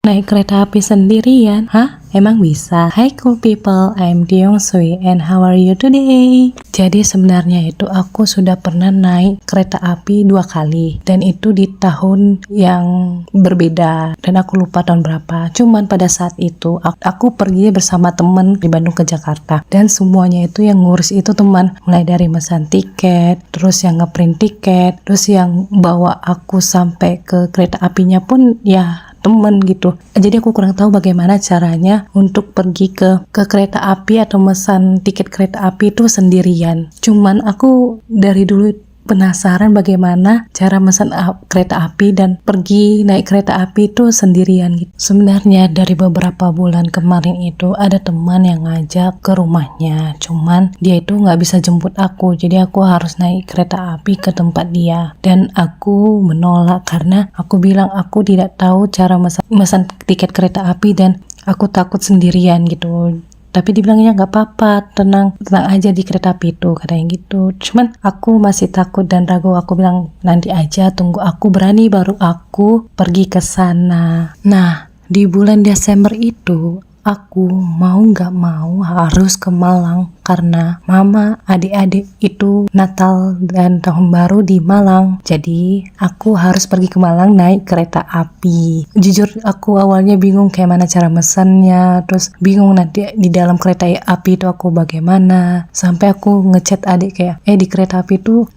Naik kereta api sendirian? Hah? Emang bisa? Hi cool people, I'm Diong Sui and how are you today? Jadi sebenarnya itu aku sudah pernah naik kereta api 2 kali dan itu di tahun yang berbeda dan aku lupa tahun berapa. Cuman pada saat itu aku pergi bersama temen di Bandung ke Jakarta dan semuanya itu yang ngurus itu teman, mulai dari mesan tiket, terus yang ngeprint tiket, terus yang bawa aku sampai ke kereta apinya pun ya temen gitu. Jadi aku kurang tahu bagaimana caranya untuk pergi ke kereta api atau mesan tiket kereta api itu sendirian. Cuman aku dari dulu penasaran bagaimana cara mesan kereta api dan pergi naik kereta api itu sendirian gitu. Sebenarnya dari beberapa bulan kemarin itu ada teman yang ngajak ke rumahnya, cuman dia itu nggak bisa jemput aku, jadi aku harus naik kereta api ke tempat dia dan aku menolak karena aku bilang aku tidak tahu cara mesan tiket kereta api dan aku takut sendirian gitu. Tapi dibilangnya nggak apa-apa, tenang aja di kereta api itu, katanya gitu. Cuman aku masih takut dan ragu. Aku bilang nanti aja, tunggu aku berani baru aku pergi ke sana. Nah, di bulan Desember itu aku mau nggak mau harus ke Malang karena mama adik-adik itu Natal dan Tahun Baru di Malang. Jadi aku harus pergi ke Malang naik kereta api. Jujur aku awalnya bingung kayak mana cara mesennya, terus bingung nanti di dalam kereta api itu aku bagaimana. Sampai aku ngechat adik kayak di kereta api itu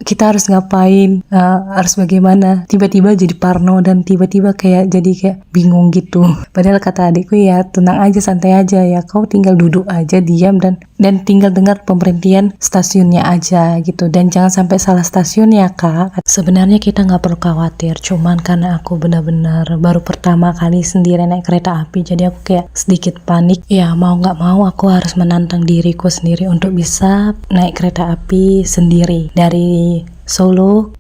kita harus ngapain, harus bagaimana. Tiba-tiba jadi parno dan tiba-tiba jadi kayak bingung gitu. Padahal kata adikku ya tenang aja, santai aja ya, kau tinggal duduk aja diam dan tinggal dengar pemberhentian stasiunnya aja gitu, dan jangan sampai salah stasiun ya kak. Sebenarnya kita nggak perlu khawatir, cuman karena aku benar-benar baru pertama kali sendiri naik kereta api, jadi aku kayak sedikit panik. Ya mau nggak mau aku harus menantang diriku sendiri untuk bisa naik kereta api sendiri dari Solo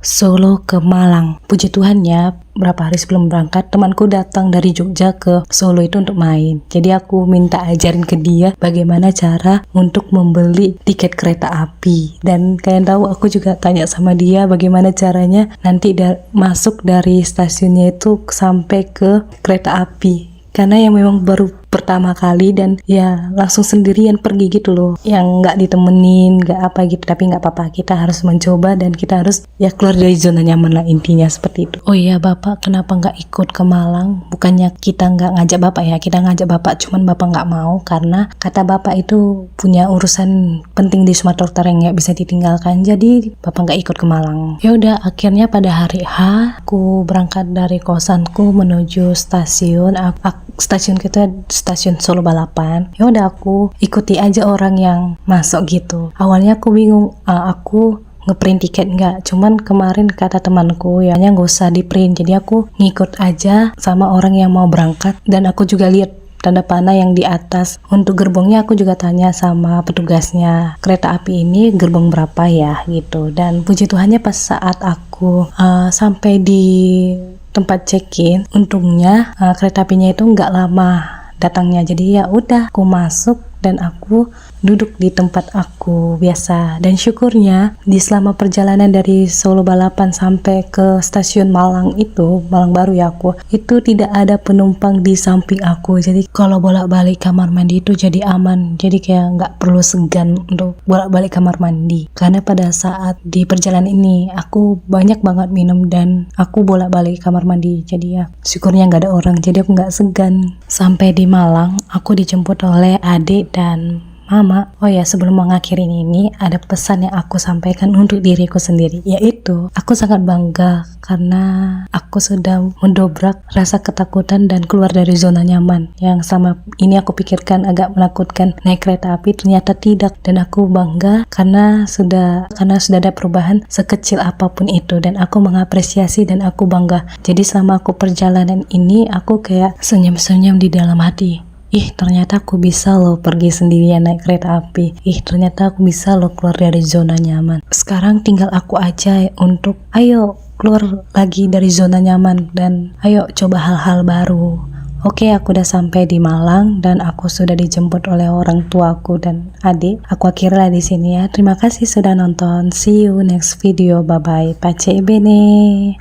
ke Malang. Puji Tuhan ya, berapa hari sebelum berangkat temanku datang dari Jogja ke Solo itu untuk main. Jadi aku minta ajarin ke dia bagaimana cara untuk membeli tiket kereta api. Dan kalian tahu aku juga tanya sama dia bagaimana caranya nanti masuk dari stasiunnya itu sampai ke kereta api. Karena yang memang baru pertama kali dan ya langsung sendirian pergi gitu loh, yang nggak ditemenin nggak apa gitu. Tapi nggak apa-apa, kita harus mencoba dan kita harus ya keluar dari zona nyaman lah, intinya seperti itu. Oh iya, bapak kenapa nggak ikut ke Malang? Bukannya kita nggak ngajak bapak ya, kita ngajak bapak, cuman bapak nggak mau karena kata bapak itu punya urusan penting di Sumatera Utara yang nggak bisa ditinggalkan, jadi bapak nggak ikut ke Malang. Ya udah, akhirnya pada hari H aku berangkat dari kosanku menuju stasiun. Stasiun kita stasiun Solo Balapan. Ya udah aku ikuti aja orang yang masuk gitu. Awalnya aku bingung, aku ngeprint tiket nggak, cuman kemarin kata temanku ya nggak usah di print, jadi aku ngikut aja sama orang yang mau berangkat. Dan aku juga lihat tanda panah yang di atas. Untuk gerbongnya aku juga tanya sama petugasnya, kereta api ini gerbong berapa ya gitu. Dan puji Tuhannya pas saat aku sampai di tempat check-in, untungnya kereta apinya itu nggak lama datangnya, jadi ya udah aku masuk dan aku duduk di tempat aku biasa. Dan syukurnya di selama perjalanan dari Solo Balapan sampai ke stasiun Malang itu, Malang Baru ya, aku itu tidak ada penumpang di samping aku, jadi kalau bolak-balik kamar mandi itu jadi aman, jadi kayak nggak perlu segan untuk bolak-balik kamar mandi. Karena pada saat di perjalanan ini aku banyak banget minum dan aku bolak-balik kamar mandi, jadi ya syukurnya nggak ada orang, jadi aku nggak segan. Sampai di Malang aku dijemput oleh adik dan mama. Oh ya, sebelum mengakhiri ini ada pesan yang aku sampaikan untuk diriku sendiri, yaitu aku sangat bangga karena aku sudah mendobrak rasa ketakutan dan keluar dari zona nyaman yang sama ini aku pikirkan agak menakutkan naik kereta api, ternyata tidak. Dan aku bangga karena sudah ada perubahan sekecil apapun itu, dan aku mengapresiasi dan aku bangga. Jadi selama aku perjalanan ini aku kayak senyum-senyum di dalam hati. Ternyata aku bisa loh pergi sendirian naik kereta api. Ternyata aku bisa loh keluar dari zona nyaman. Sekarang tinggal aku aja untuk ayo keluar lagi dari zona nyaman dan ayo coba hal-hal baru. Oke, aku udah sampai di Malang dan aku sudah dijemput oleh orang tuaku dan adik. Aku akhirnya di sini ya. Terima kasih sudah nonton. See you next video. Bye bye. Pace bene.